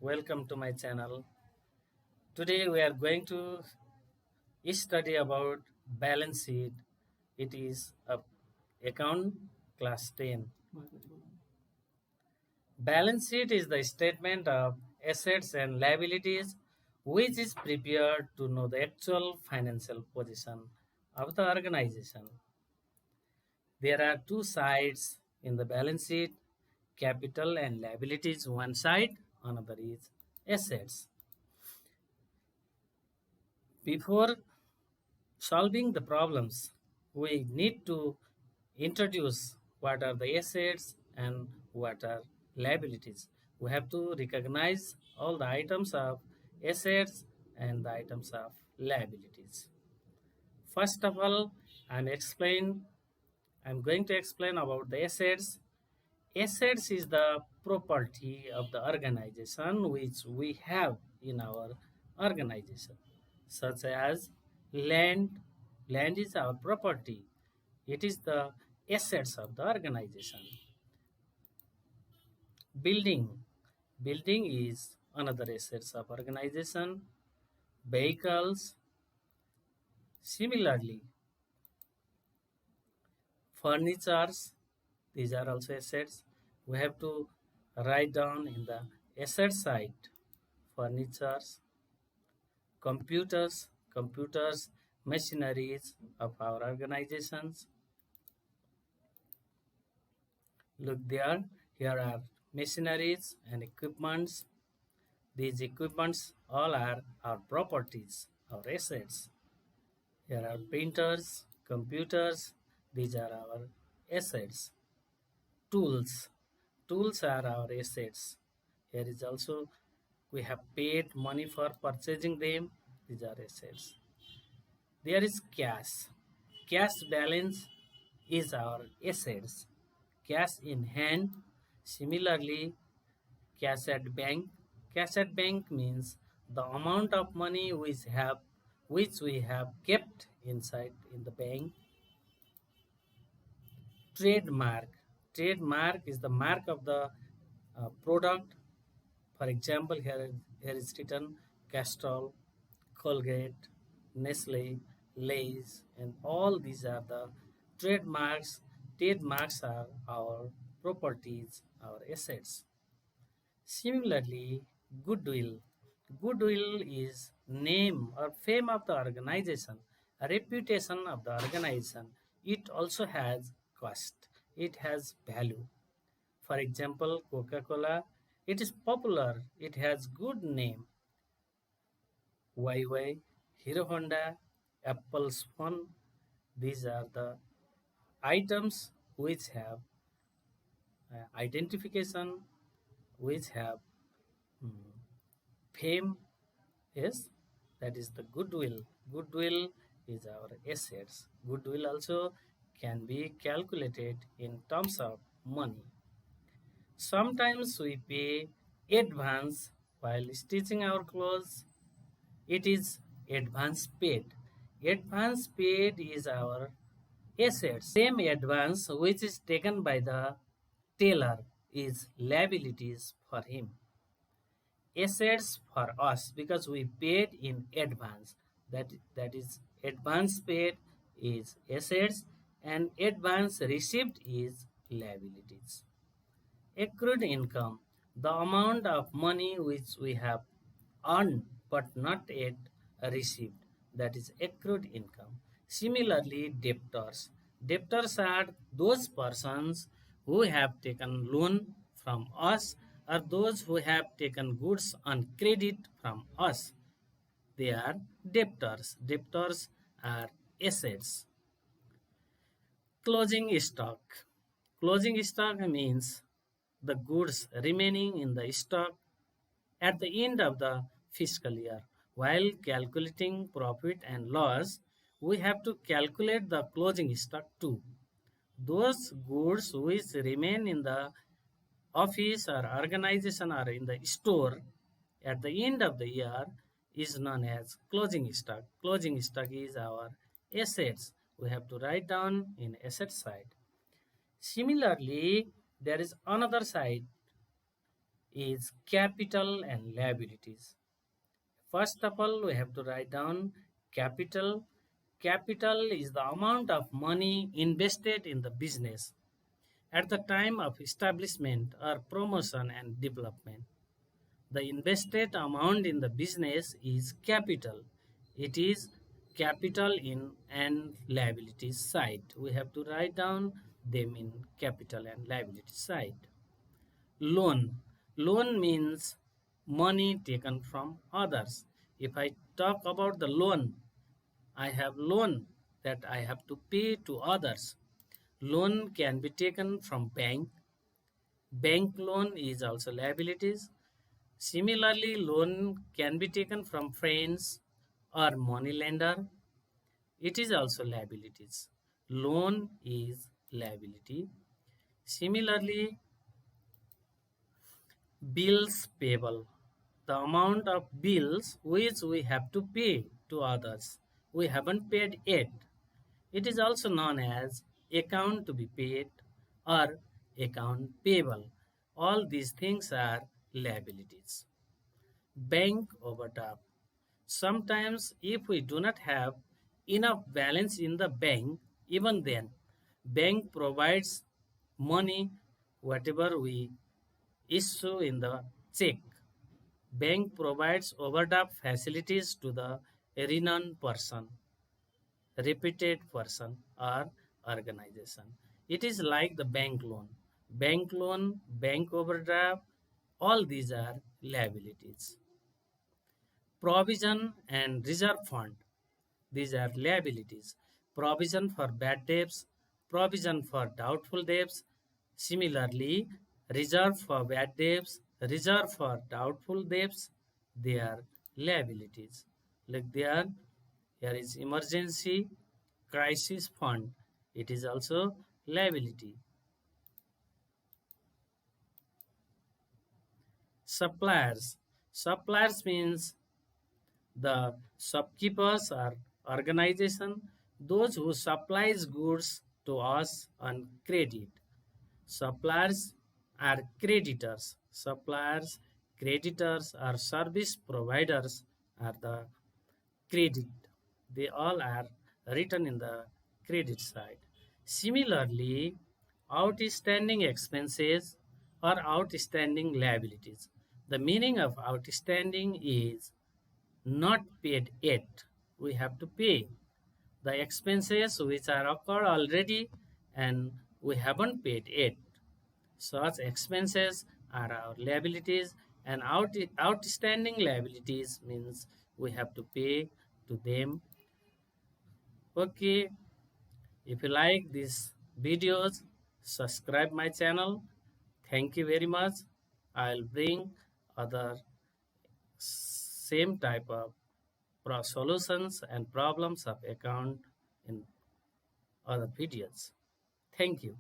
welcome to my channel. Today we are going to study about balance sheet. It is a account class 10. Balance sheet is the statement of assets and liabilities which is prepared to know the actual financial position of the organization. There are two sides in the balance sheet, capital and liabilities one side, another is assets. Before solving the problems, we need to introduce what are the assets and what are liabilities. We have to recognize all the items of assets and the items of liabilities. First of all, I'm going to explain about the assets. Assets is the property of the organization which we have in our organization, such as land. Land is our property. It is the assets of the organization. Building. Building is another assets of organization. Vehicles. Similarly, furnitures. These are also assets. We have to write down in the asset side. Furnitures, computers, machineries of our organizations. Look there, here are machineries and equipments. These equipments all are our properties, our assets. Here are printers, computers, these are our assets. Tools, tools are our assets. Here is also, we have paid money for purchasing them, these are assets. There is cash. Cash balance is our assets. Cash in hand. Similarly, cash at bank. Cash at bank means the amount of money which we have kept inside in the bank. Trademark. Trademark is the mark of the product. For example, here is written Castrol, Colgate, Nestle, Lay's, and all these are the trademarks. Trademarks are our properties, our assets. Similarly, goodwill. Goodwill is name or fame of the organization, a reputation of the organization. It also has cost. It has value. For example, Coca-Cola, it is popular. It has good name. YY, Hero Honda, Apple's phone. These are the items which have identification, which have mm, fame. Yes, that is the goodwill. Goodwill is our assets. Goodwill also can be calculated in terms of money. Sometimes we pay advance while stitching our clothes. It is advance paid. Advance paid is our assets. Same advance which is taken by the tailor is liabilities for him. Assets for us because we paid in advance. That is advance paid is assets and advance received is liabilities. Accrued income, the amount of money which we have earned but not yet received, that is accrued income. Similarly, debtors. Debtors are those persons who have taken loan from us or those who have taken goods on credit from us. They are debtors. Debtors are assets. Closing stock. Closing stock means the goods remaining in the stock at the end of the fiscal year. While calculating profit and loss, we have to calculate the closing stock too. Those goods which remain in the office or organization or in the store at the end of the year is known as closing stock. Closing stock is our assets. We have to write down in asset side. Similarly, there is another side. is capital and liabilities. First of all, we have to write down capital. Capital is the amount of money invested in the business at the time of establishment or promotion and development. The invested amount in the business is capital. It is capital in and liabilities side. We have to write down them in capital and liability side. Loan. Loan means money taken from others. If I talk about the loan, I have loan that I have to pay to others. Loan can be taken from bank. Bank loan is also liabilities. Similarly, loan can be taken from friends or money lender. It is also liabilities. Loan is liability. Similarly, bills payable. The amount of bills which we have to pay to others. We haven't paid yet. It is also known as account to be paid or account payable. All these things are liabilities. Bank overdraft. Sometimes if we do not have enough balance in the bank, even then, bank provides money whatever we issue in the check. Bank provides overdraft facilities to the renowned person, reputed person or organization. It is like the bank loan. Bank loan, bank overdraft, all these are liabilities. Provision and reserve fund. These are liabilities. Provision for bad debts, provision for doubtful debts. Similarly, reserve for bad debts, reserve for doubtful debts, they are liabilities. Like here is emergency crisis fund. It is also liability. Suppliers. Suppliers means the shopkeepers are organization, those who supplies goods to us on credit. Suppliers are creditors. Suppliers, creditors are service providers are the credit. They all are written in the credit side. Similarly, outstanding expenses or outstanding liabilities. The meaning of outstanding is not paid yet. We have to pay the expenses which are occurred already and we haven't paid yet. Such expenses are our liabilities, and outstanding liabilities means we have to pay to them. Okay, if you like these videos, subscribe my channel. Thank you very much. I'll bring other same type of solutions and problems of account in other videos. Thank you.